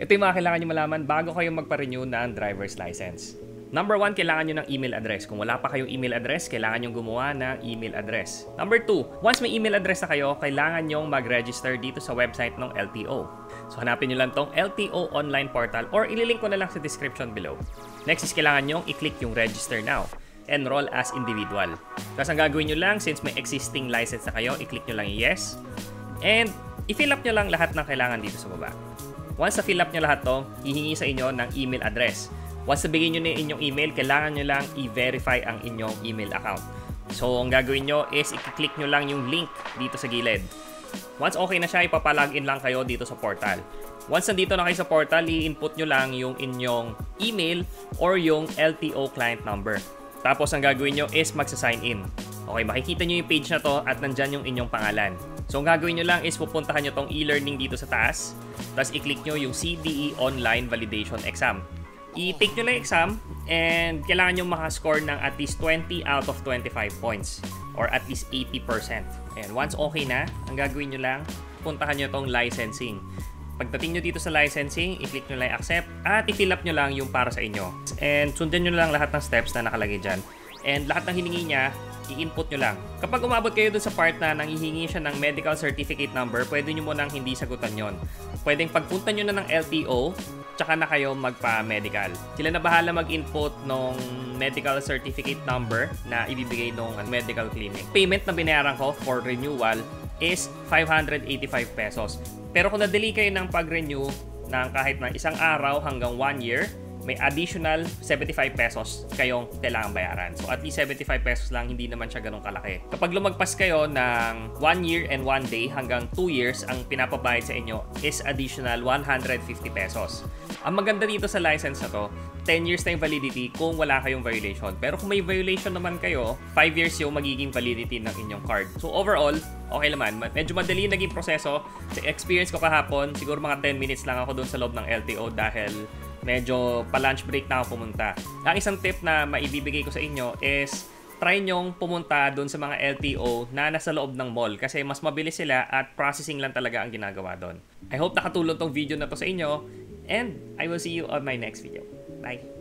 Ito yung mga kailangan nyo malaman bago kayo magpa-renew ng driver's license. Number 1, kailangan nyo ng email address. Kung wala pa kayong email address, kailangan nyo gumawa ng email address. Number 2, once may email address na kayo, kailangan nyo mag-register dito sa website ng LTO. So hanapin nyo lang tong LTO online portal or ililink ko na lang sa description below. Next is kailangan nyo i-click yung register now. Enroll as individual. Tapos ang gagawin nyo lang, since may existing license na kayo, i-click nyo lang yung yes. And i-fill up nyo lang lahat ng kailangan dito sa baba. Once na fill up nyo lahat to, hihingi sa inyo ng email address. Once nabigay nyo na inyong email, kailangan nyo lang i-verify ang inyong email account. So, ang gagawin nyo is i-click nyo lang yung link dito sa gilid. Once okay na siya, ipapalogin lang kayo dito sa portal. Once nandito na kayo sa portal, i-input nyo lang yung inyong email or yung LTO client number. Tapos, ang gagawin nyo is magsa-sign in. Okay, makikita nyo yung page na to at nandyan yung inyong pangalan. So, ang gagawin nyo lang is pupuntahan nyo tong e-learning dito sa taas. Tapos, i-click nyo yung CDE Online Validation Exam. I-take nyo lang yung exam and kailangan nyo makascore ng at least 20 out of 25 points or at least 80%. And once okay na, ang gagawin nyo lang, puntahan nyo tong licensing. Pagdating nyo dito sa licensing, i-click nyo lang accept at i-fill up nyo lang yung para sa inyo. And sundan nyo lang lahat ng steps na nakalagay dyan. And lahat ng hiningi niya, i-input nyo lang. Kapag umabot kayo dun sa part na nanghihingi siya ng medical certificate number, pwede nyo mo nang hindi sagutan yon. Pwedeng pagpunta nyo na ng LTO, tsaka na kayo magpa-medical. Sila na bahala mag-input ng medical certificate number na ibibigay ng medical clinic. Payment na binayaran ko for renewal is 585 pesos. Pero kung nadali kayo ng pag-renew ng kahit na isang araw hanggang 1 year, may additional 75 pesos kayong kailangan bayaran. So at least 75 pesos lang, hindi naman siya ganun kalaki. Kapag lumagpas kayo ng 1 year and 1 day hanggang 2 years, ang pinapabayad sa inyo is additional 150 pesos. Ang maganda dito sa license na to, 10 years na yung validity kung wala kayong violation. Pero kung may violation naman kayo, 5 years yung magiging validity ng inyong card. So overall, okay naman. Medyo madali naging proseso. Sa experience ko kahapon, siguro mga 10 minutes lang ako dun sa loob ng LTO dahil medyo pa-lunch break na ako pumunta. Ang isang tip na maibibigay ko sa inyo is try nyong pumunta doon sa mga LTO na nasa loob ng mall kasi mas mabilis sila at processing lang talaga ang ginagawa doon. I hope nakatulong tong video na to sa inyo and I will see you on my next video. Bye!